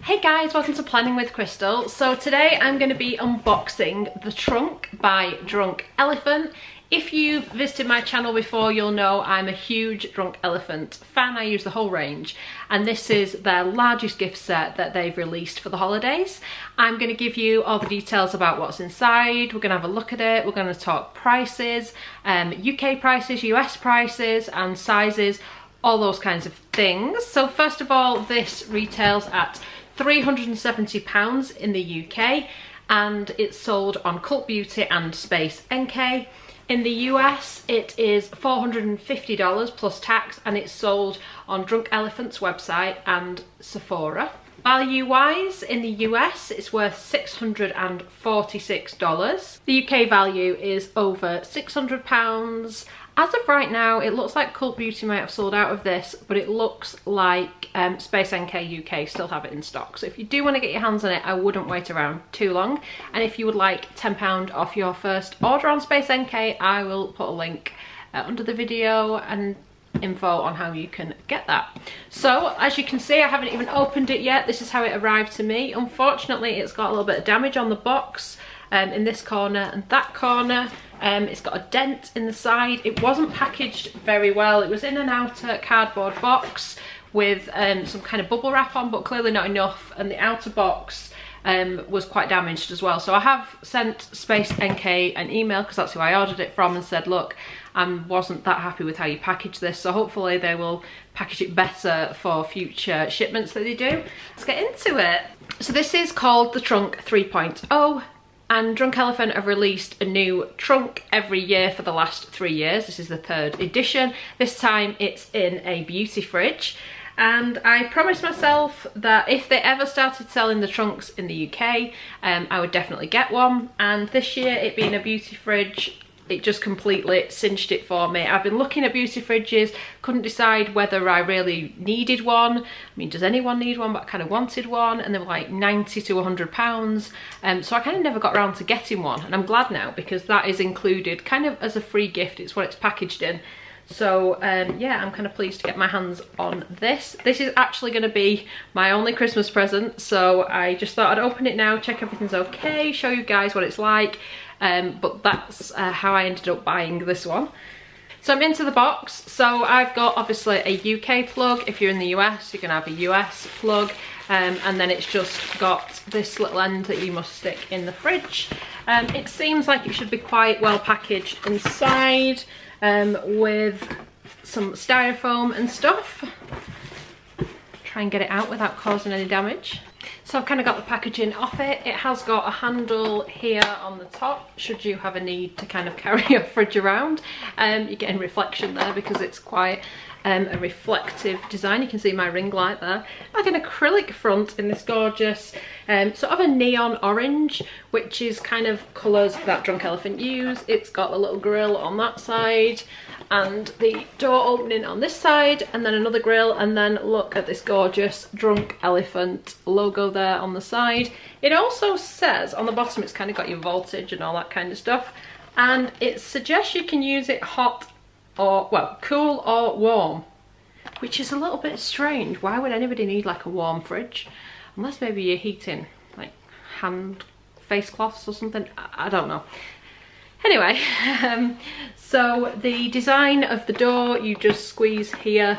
Hey guys, welcome to Planning with Crystal. So today I'm going to be unboxing the trunk by Drunk Elephant. If you've visited my channel before, you'll know I'm a huge Drunk Elephant fan. I use the whole range, and this is their largest gift set that they've released for the holidays. I'm going to give you all the details about what's inside. We're going to have a look at it. We're going to talk prices, UK prices, US prices and sizes, all those kinds of things. So first of all, this retails at £370 in the UK, and it's sold on Cult Beauty and Space NK. In the US it is $450 plus tax, and it's sold on Drunk Elephant's website and Sephora. Value wise, in the US it's worth $646. The UK value is over £600. As of right now, it looks like Cult Beauty might have sold out of this, but it looks like Space NK UK still have it in stock. So if you do want to get your hands on it, I wouldn't wait around too long. And if you would like £10 off your first order on Space NK, I will put a link under the video and info on how you can get that. So as you can see, I haven't even opened it yet. This is how it arrived to me. Unfortunately, it's got a little bit of damage on the box in this corner and that corner. It's got a dent in the side. It wasn't packaged very well. It was in an outer cardboard box with some kind of bubble wrap on, but clearly not enough, and the outer box was quite damaged as well. So I have sent Space NK an email, because that's who I ordered it from, and said, look, I wasn't that happy with how you packaged this, so hopefully they will package it better for future shipments that they do. Let's get into it. So this is called the Trunk 3.0. And Drunk Elephant have released a new trunk every year for the last 3 years. This is the 3rd edition. This time it's in a beauty fridge. And I promised myself that if they ever started selling the trunks in the UK, I would definitely get one. And this year, it being a beauty fridge, it just completely cinched it for me. I've been looking at beauty fridges, couldn't decide whether I really needed one. I mean, does anyone need one? But I kind of wanted one, and they were like £90 to £100. So I kind of never got around to getting one, and I'm glad now, because that is included kind of as a free gift. It's what it's packaged in. So yeah, I'm kind of pleased to get my hands on this. This is actually going to be my only Christmas present, so I just thought I'd open it now, check everything's okay, show you guys what it's like. But that's how I ended up buying this one. So I'm into the box. So I've got obviously a UK plug. If you're in the US, you're gonna have a US plug, and then it's just got this little end that you must stick in the fridge. It seems like it should be quite well packaged inside, with some styrofoam and stuff. Try and get it out without causing any damage. So I've kind of got the packaging off it. It has got a handle here on the top, should you have a need to kind of carry your fridge around. You're getting reflection there because it's quite a reflective design. You can see my ring light there. Like an acrylic front in this gorgeous sort of a neon orange, which is kind of colours that Drunk Elephant use. It's got a little grille on that side, and the door opening on this side, and then another grille, and then look at this gorgeous Drunk Elephant logo there on the side. It also says on the bottom, it's kind of got your voltage and all that kind of stuff, and it suggests you can use it hot or, well, cool or warm, which is a little bit strange. Why would anybody need like a warm fridge? Unless maybe you're heating like hand face cloths or something, I don't know. Anyway, so the design of the door, you just squeeze here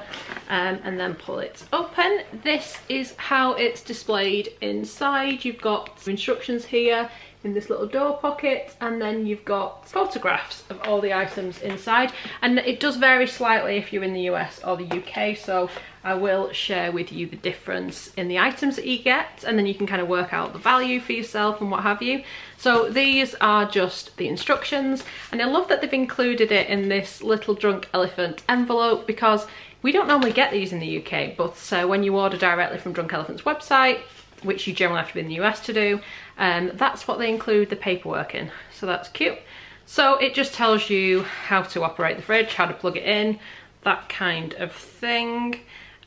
and then pull it open. This is how it's displayed inside. You've got instructions here in this little door pocket, and then you've got photographs of all the items inside, and it does vary slightly if you're in the US or the UK, so I will share with you the difference in the items that you get, and then you can kind of work out the value for yourself and what have you. So these are just the instructions, and I love that they've included it in this little Drunk Elephant envelope, because we don't normally get these in the UK, but when you order directly from Drunk Elephant's website, which you generally have to be in the US to do, that's what they include the paperwork in, so that's cute. So it just tells you how to operate the fridge, how to plug it in, that kind of thing.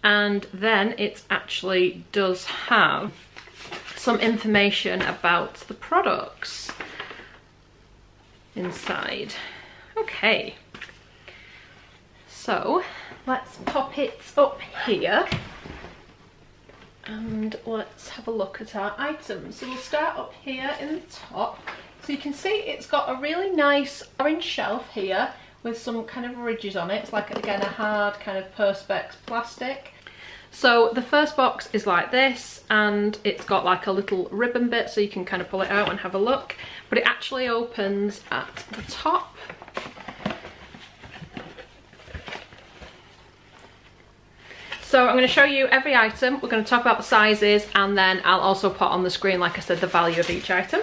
And then it actually does have some information about the products inside. Okay, so let's pop it up here And let's have a look at our items. So we'll start up here in the top. So you can see it's got a really nice orange shelf here with some kind of ridges on it. It's like, again, a hard kind of perspex plastic. So the first box is like this, and it's got like a little ribbon bit so you can kind of pull it out and have a look. But it actually opens at the top. So I'm going to show you every item. We're going to talk about the sizes, and then I'll also put on the screen, like I said, the value of each item.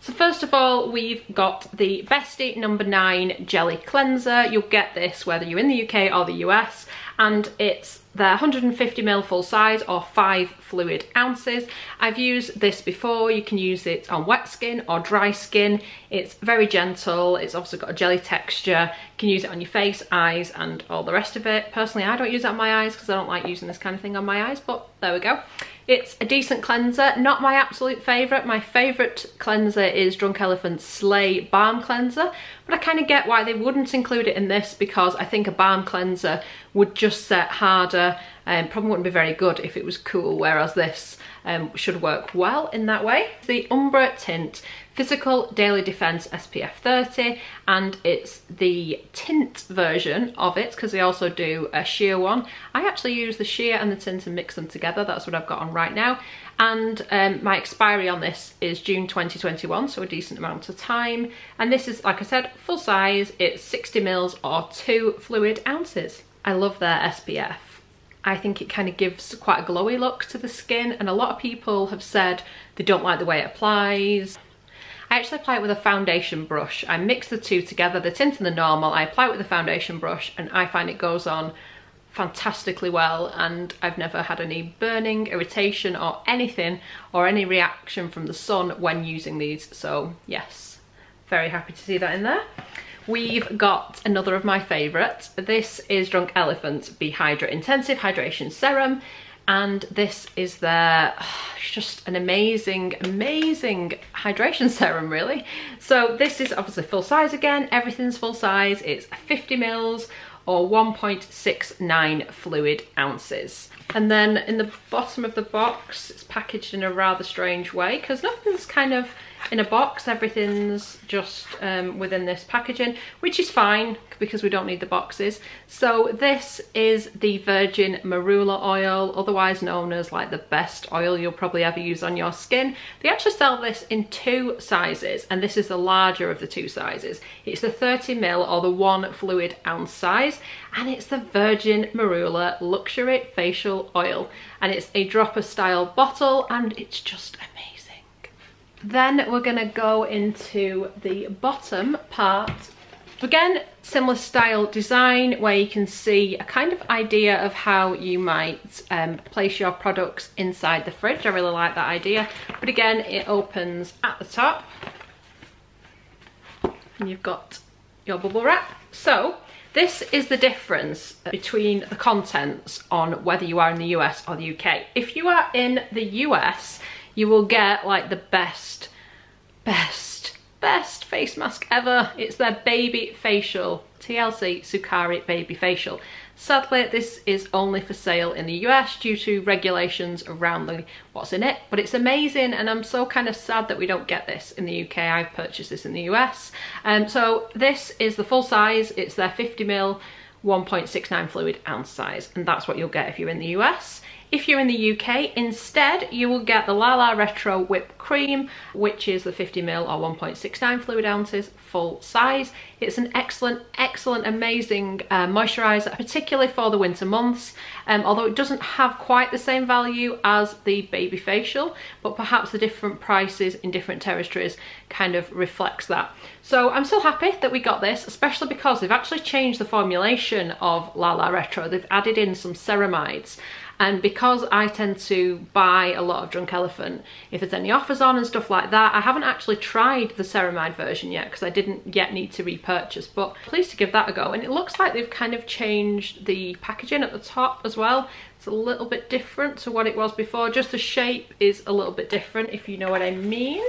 So first of all, we've got the Bestie number 9 Jelly Cleanser. You'll get this whether you're in the UK or the US, and it's the 150ml full size, or 5 fluid ounces. I've used this before. You can use it on wet skin or dry skin. It's very gentle. It's obviously got a jelly texture. You can use it on your face, eyes, and all the rest of it. Personally, I don't use it on my eyes because I don't like using this kind of thing on my eyes, but there we go. It's a decent cleanser, not my absolute favourite. My favourite cleanser is Drunk Elephant's Slay Balm Cleanser, but I kind of get why they wouldn't include it in this, because I think a balm cleanser would just set harder and probably wouldn't be very good if it was cool, whereas this should work well in that way. The Umbra Tint Physical Daily Defense SPF 30, and it's the tint version of it, because they also do a sheer one. I actually use the sheer and the tint and mix them together. That's what I've got on right now. And my expiry on this is June 2021, so a decent amount of time. And this is, like I said, full size. It's 60ml or 2 fluid ounces. I love their SPF. I think it kind of gives quite a glowy look to the skin, and a lot of people have said they don't like the way it applies. I actually apply it with a foundation brush. I mix the two together, the tint and the normal. I apply it with a foundation brush, and I find it goes on fantastically well, and I've never had any burning, irritation, or anything, or any reaction from the sun when using these. So yes, very happy to see that in there. We've got another of my favourites. This is Drunk Elephant's Be Hydra Intensive Hydration Serum, and this is their just an amazing hydration serum, really. So this is obviously full size again. Everything's full size. It's 50ml or 1.69 fluid ounces. And then in the bottom of the box, it's packaged in a rather strange way, because nothing's kind of in a box, everything's just within this packaging, which is fine because we don't need the boxes. So this is the virgin marula oil, otherwise known as like the best oil you'll probably ever use on your skin. They actually sell this in 2 sizes, and this is the larger of the 2 sizes. It's the 30ml or the 1 fluid ounce size, and it's the virgin marula luxury facial oil, and it's a dropper style bottle, and it's just amazing. Then we're gonna go into the bottom part. Again, similar style design, where you can see a kind of idea of how you might place your products inside the fridge. I really like that idea. But again, it opens at the top, and you've got your bubble wrap. So this is the difference between the contents on whether you are in the US or the UK. If you are in the US, you will get like the best face mask ever. It's their baby facial, TLC Sukari baby facial. Sadly, this is only for sale in the US due to regulations around what's in it, but it's amazing, and I'm so kind of sad that we don't get this in the UK. I've purchased this in the US. So this is the full size. It's their 50ml 1.69 fluid ounce size, and that's what you'll get if you're in the US. If you're in the UK, instead, you will get the La La Retro Whipped Cream, which is the 50ml or 1.69 fluid ounces, full size. It's an excellent, amazing moisturiser, particularly for the winter months, although it doesn't have quite the same value as the baby facial, but perhaps the different prices in different territories kind of reflects that. So I'm so happy that we got this, especially because they've actually changed the formulation of La La Retro. They've added in some ceramides. And because I tend to buy a lot of Drunk Elephant, if there's any offers on and stuff like that, I haven't actually tried the ceramide version yet because I didn't yet need to repurchase, but pleased to give that a go. And it looks like they've kind of changed the packaging at the top as well. It's a little bit different to what it was before. Just the shape is a little bit different, if you know what I mean.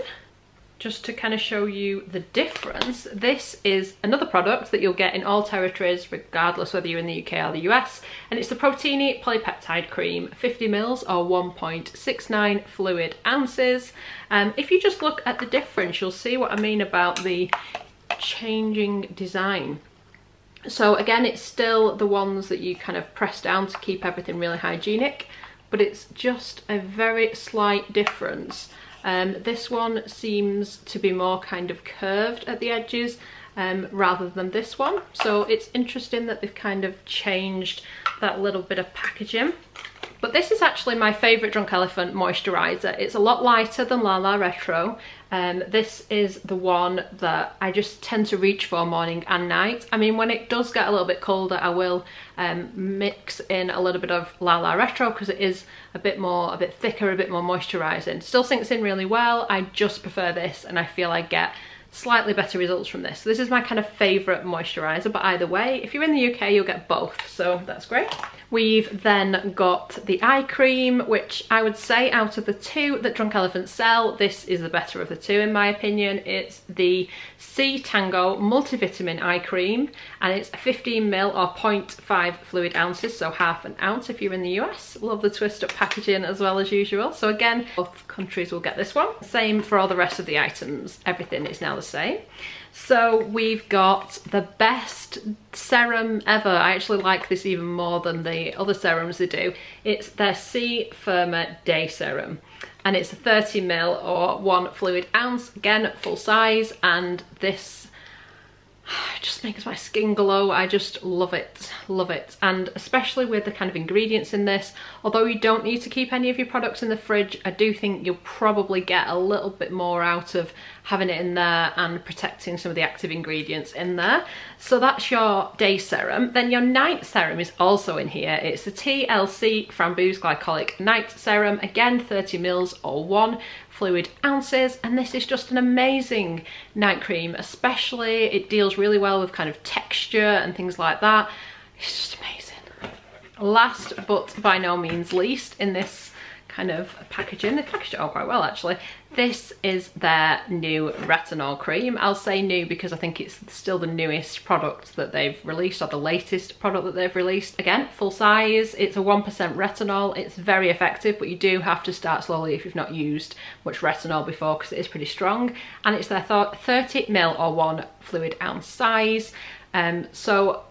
just to kind of show you the difference. This is another product that you'll get in all territories, regardless whether you're in the UK or the US, and it's the Proteini Polypeptide Cream, 50 mils or 1.69 fluid ounces. If you just look at the difference, you'll see what I mean about the changing design. So again, it's still the ones that you kind of press down to keep everything really hygienic, but it's just a very slight difference. This one seems to be more kind of curved at the edges rather than this one. So it's interesting that they've kind of changed that little bit of packaging. But this is actually my favourite Drunk Elephant moisturiser. It's a lot lighter than La La Retro. This is the one that I just tend to reach for morning and night. I mean, when it does get a little bit colder, I will mix in a little bit of La La Retro because it is a bit thicker, a bit more moisturising. Still sinks in really well. I just prefer this, and I feel I get slightly better results from this. So this is my kind of favourite moisturiser, but either way, if you're in the UK, you'll get both, so that's great. We've then got the eye cream, which I would say out of the two that Drunk Elephant sell, this is the better of the two in my opinion. It's the C-Tango multivitamin eye cream, and it's 15 ml or 0.5 fluid ounces, so half an ounce if you're in the US. Love the twist up packaging as well as usual. So again, both countries will get this one. Same for all the rest of the items. Everything is now the same. So we've got the best serum ever. I actually like this even more than the other serums they do. It's their C Firma Day Serum, and it's a 30 ml or 1 fluid ounce, again full size, and this just makes my skin glow. I just love it, and especially with the kind of ingredients in this. Although you don't need to keep any of your products in the fridge, I do think you'll probably get a little bit more out of having it in there and protecting some of the active ingredients in there. So that's your day serum. Then your night serum is also in here. It's the TLC Framboos Glycolic Night Serum, again 30 mils or 1 fluid ounces, and this is just an amazing night cream. Especially it deals really well with kind of texture and things like that. It's just amazing. Last but by no means least in this kind of packaging, they packaged it all quite well actually, this is their new retinol cream. I'll say new because I think it's still the newest product that they've released, or the latest product that they've released. Again, full size, it's a 1% retinol. It's very effective, but you do have to start slowly if you've not used much retinol before because it is pretty strong, and it's their 30 ml or 1 fluid ounce size. So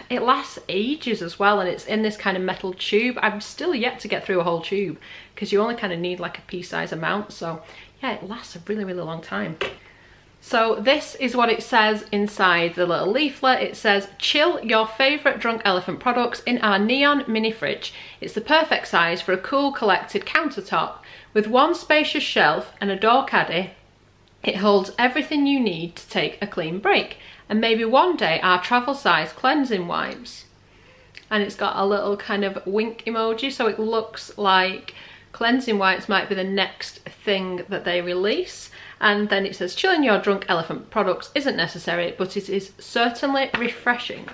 it lasts ages as well, and it's in this kind of metal tube. I'm still yet to get through a whole tube because you only kind of need like a pea-size amount, so yeah, it lasts a really long time. So this is what it says inside the little leaflet. It says, chill your favourite Drunk Elephant products in our neon mini fridge. It's the perfect size for a cool collected countertop. With one spacious shelf and a door caddy, it holds everything you need to take a clean break, and maybe one day our travel size cleansing wipes. And it's got a little kind of wink emoji, so it looks like cleansing wipes might be the next thing that they release. And then it says, chilling your Drunk Elephant products isn't necessary, but it is certainly refreshing.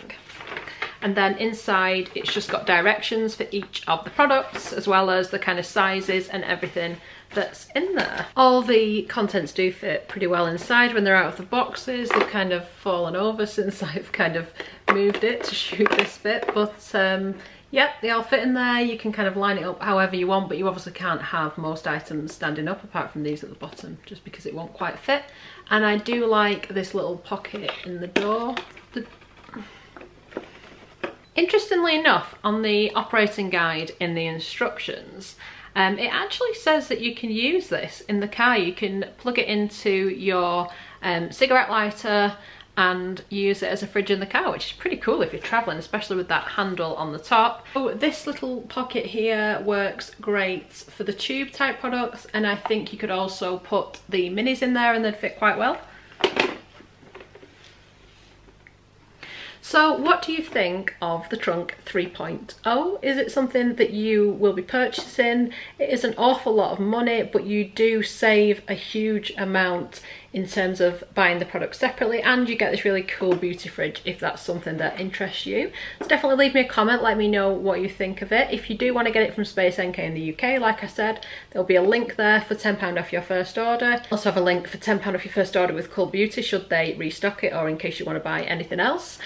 And then inside it's just got directions for each of the products, as well as the kind of sizes and everything that's in there. All the contents do fit pretty well inside when they're out of the boxes. They've kind of fallen over since I've kind of moved it to shoot this bit, but yeah, they all fit in there. You can kind of line it up however you want, but you obviously can't have most items standing up apart from these at the bottom, just because it won't quite fit. And I do like this little pocket in the door. Interestingly enough, on the operating guide in the instructions, it actually says that you can use this in the car. You can plug it into your cigarette lighter and use it as a fridge in the car, which is pretty cool if you're traveling, especially with that handle on the top. Oh, this little pocket here works great for the tube type products, and I think you could also put the minis in there and they'd fit quite well. So what do you think of the Trunk 3.0? Is it something that you will be purchasing? It is an awful lot of money, but you do save a huge amount in terms of buying the products separately, and you get this really cool beauty fridge if that's something that interests you. So definitely leave me a comment, let me know what you think of it. If you do want to get it from Space NK in the UK, like I said, there'll be a link there for £10 off your first order. Also have a link for £10 off your first order with Cool Beauty should they restock it, or in case you want to buy anything else.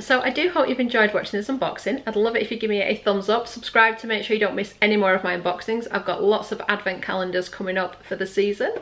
So I do hope you've enjoyed watching this unboxing. I'd love it if you give me a thumbs up, subscribe to make sure you don't miss any more of my unboxings. I've got lots of advent calendars coming up for the season,